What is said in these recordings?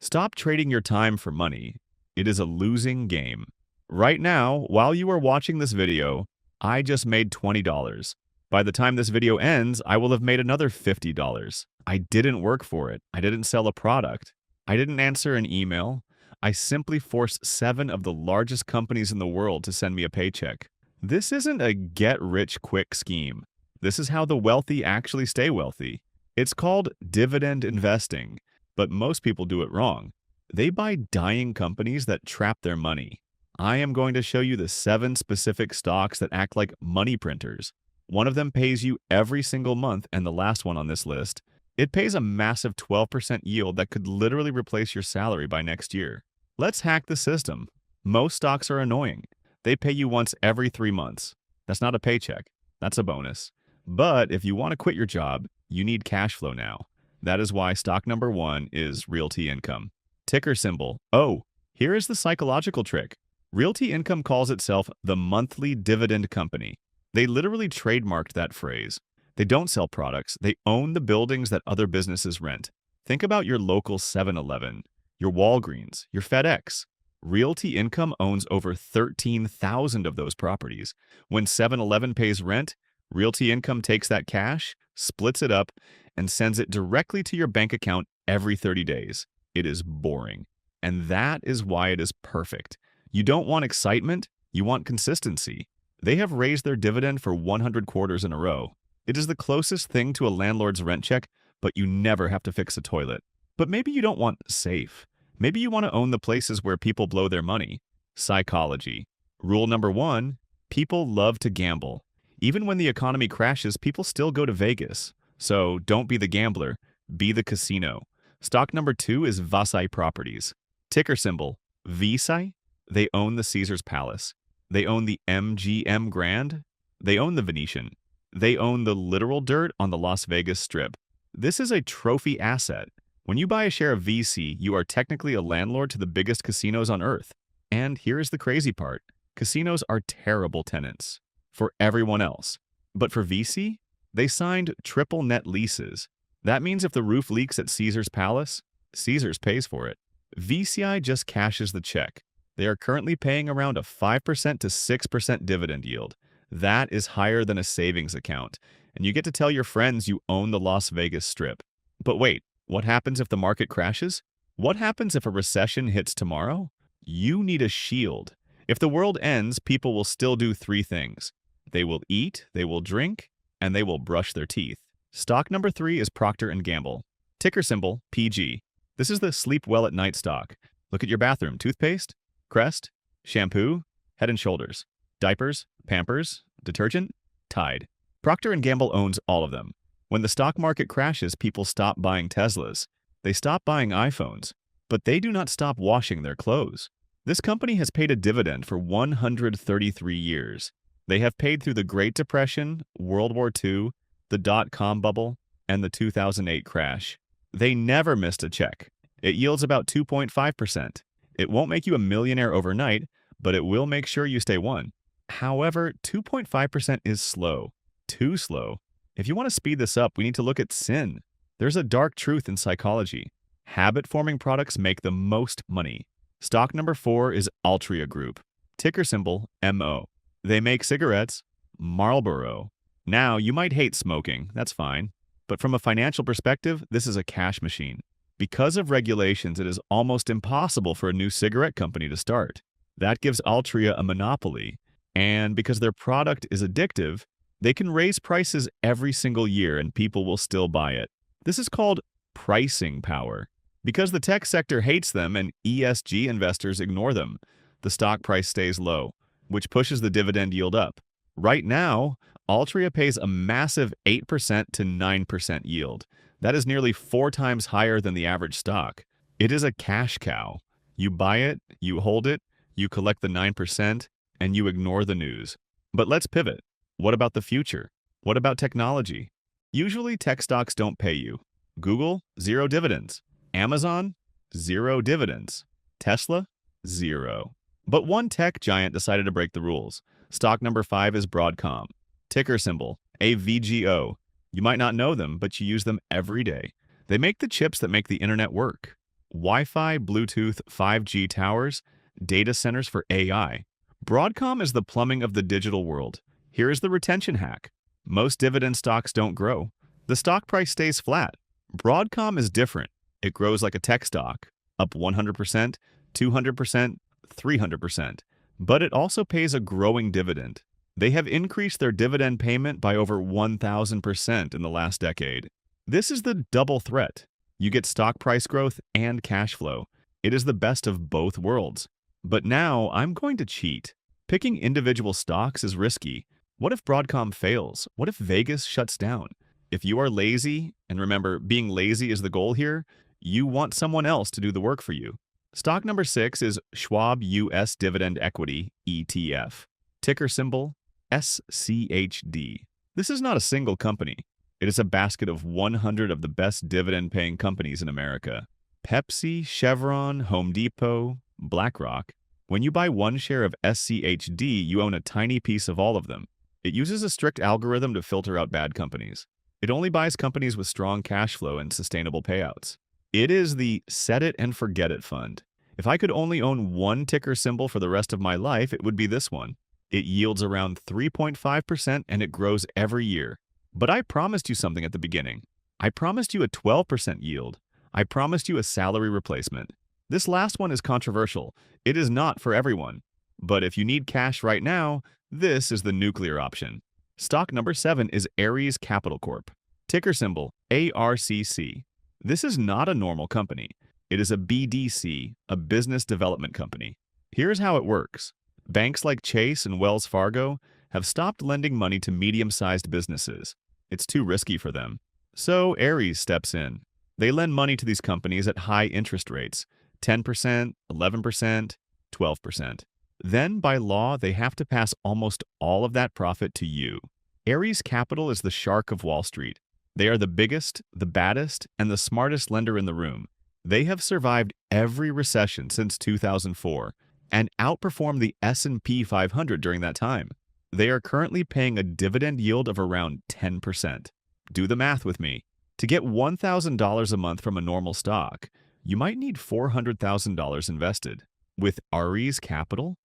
Stop trading your time for money. It is a losing game. Right now, while you are watching this video, I just made $20. By the time this video ends, I will have made another $50. I didn't work for it. I didn't sell a product. I didn't answer an email. I simply forced 7 of the largest companies in the world to send me a paycheck. This isn't a get-rich-quick scheme. This is how the wealthy actually stay wealthy. It's called dividend investing, but most people do it wrong. They buy dying companies that trap their money. I am going to show you the 7 specific stocks that act like money printers. One of them pays you every single month, and the last one on this list, it pays a massive 12% yield that could literally replace your salary by next year. Let's hack the system. Most stocks are annoying. They pay you once every 3 months. That's not a paycheck. That's a bonus. But if you want to quit your job, you need cash flow now. That is why stock number 1 is Realty Income. Ticker symbol O. Here is the psychological trick. Realty Income calls itself the monthly dividend company. They literally trademarked that phrase. They don't sell products. They own the buildings that other businesses rent. Think about your local 7-Eleven, your Walgreens, your FedEx. Realty Income owns over 13,000 of those properties. When 7-Eleven pays rent, Realty Income takes that cash, splits it up, and sends it directly to your bank account every 30 days. It is boring. And that is why it is perfect. You don't want excitement, you want consistency. They have raised their dividend for 100 quarters in a row. It is the closest thing to a landlord's rent check, but you never have to fix a toilet. But maybe you don't want safe. Maybe you want to own the places where people blow their money. Psychology. Rule number 1, people love to gamble. Even when the economy crashes, people still go to Vegas. So don't be the gambler, be the casino. Stock number 2 is Vasai Properties. Ticker symbol VSI. They own the Caesars Palace. They own the MGM Grand. They own the Venetian. They own the literal dirt on the Las Vegas Strip. This is a trophy asset. When you buy a share of VC, you are technically a landlord to the biggest casinos on earth. And here is the crazy part. Casinos are terrible tenants for everyone else. But for VC, they signed triple net leases. That means if the roof leaks at Caesars Palace, Caesars pays for it. VCI just cashes the check. They are currently paying around a 5% to 6% dividend yield. That is higher than a savings account. And you get to tell your friends you own the Las Vegas Strip. But wait, what happens if the market crashes? What happens if a recession hits tomorrow? You need a shield. If the world ends, people will still do 3 things. They will eat, they will drink, and they will brush their teeth. Stock number 3 is Procter & Gamble. Ticker symbol PG. This is the sleep well at night stock. Look at your bathroom. Toothpaste, Crest, shampoo, Head & Shoulders, diapers, Pampers, detergent, Tide. Procter & Gamble owns all of them. When the stock market crashes, people stop buying Teslas. They stop buying iPhones. But they do not stop washing their clothes. This company has paid a dividend for 133 years. They have paid through the Great Depression, World War II, the dot-com bubble, and the 2008 crash. They never missed a check. It yields about 2.5%. It won't make you a millionaire overnight, but it will make sure you stay one. However, 2.5% is slow. Too slow. If you want to speed this up, we need to look at sin. There's a dark truth in psychology. Habit-forming products make the most money. Stock number 4 is Altria Group. Ticker symbol MO. They make cigarettes, Marlboro. Now, you might hate smoking, that's fine. But from a financial perspective, this is a cash machine. Because of regulations, it is almost impossible for a new cigarette company to start. That gives Altria a monopoly. And because their product is addictive, they can raise prices every single year and people will still buy it. This is called pricing power. Because the tech sector hates them and ESG investors ignore them, the stock price stays low, which pushes the dividend yield up. Right now, Altria pays a massive 8% to 9% yield. That is nearly 4 times higher than the average stock. It is a cash cow. You buy it, you hold it, you collect the 9%, and you ignore the news. But let's pivot. What about the future? What about technology? Usually tech stocks don't pay you. Google, 0 dividends. Amazon, 0 dividends. Tesla, 0. But one tech giant decided to break the rules. Stock number 5 is Broadcom. Ticker symbol AVGO. You might not know them, but you use them every day. They make the chips that make the internet work. Wi-Fi, Bluetooth, 5G towers, data centers for AI. Broadcom is the plumbing of the digital world. Here is the retention hack. Most dividend stocks don't grow. The stock price stays flat. Broadcom is different. It grows like a tech stock, up 100%, 200%, 300%. But it also pays a growing dividend. They have increased their dividend payment by over 1,000% in the last decade. This is the double threat. You get stock price growth and cash flow. It is the best of both worlds. But now I'm going to cheat. Picking individual stocks is risky. What if Broadcom fails? What if Vegas shuts down? If you are lazy, and remember, being lazy is the goal here, you want someone else to do the work for you. Stock number 6 is Schwab US Dividend Equity ETF. Ticker symbol SCHD. This is not a single company. It is a basket of 100 of the best dividend-paying companies in America. Pepsi, Chevron, Home Depot, BlackRock. When you buy one share of SCHD, you own a tiny piece of all of them. It uses a strict algorithm to filter out bad companies. It only buys companies with strong cash flow and sustainable payouts. It is the set it and forget it fund. If I could only own one ticker symbol for the rest of my life, it would be this one. It yields around 3.5% and it grows every year. But I promised you something at the beginning. I promised you a 12% yield. I promised you a salary replacement. This last one is controversial. It is not for everyone. But if you need cash right now, this is the nuclear option. Stock number 7 is Ares Capital Corp. Ticker symbol ARCC. This is not a normal company. It is a BDC, a business development company. Here's how it works. Banks like Chase and Wells Fargo have stopped lending money to medium-sized businesses. It's too risky for them. So Ares steps in. They lend money to these companies at high interest rates, 10%, 11%, 12%. Then, by law, they have to pass almost all of that profit to you. Ares Capital is the shark of Wall Street. They are the biggest, the baddest, and the smartest lender in the room. They have survived every recession since 2004 and outperformed the S&P 500 during that time. They are currently paying a dividend yield of around 10%. Do the math with me. To get $1,000 a month from a normal stock, you might need $400,000 invested. With Ares Capital,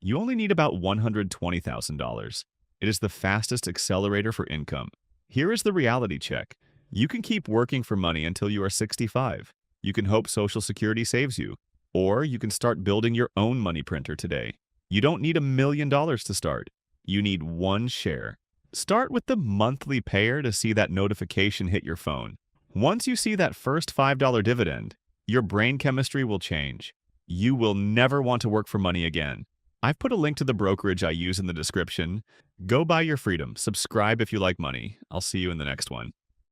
you only need about $120,000. It is the fastest accelerator for income. Here is the reality check. You can keep working for money until you are 65. You can hope Social Security saves you. Or you can start building your own money printer today. You don't need $1 million to start. You need one share. Start with the monthly payer to see that notification hit your phone. Once you see that first $5 dividend, your brain chemistry will change. You will never want to work for money again. I've put a link to the brokerage I use in the description. Go buy your freedom. Subscribe if you like money. I'll see you in the next one.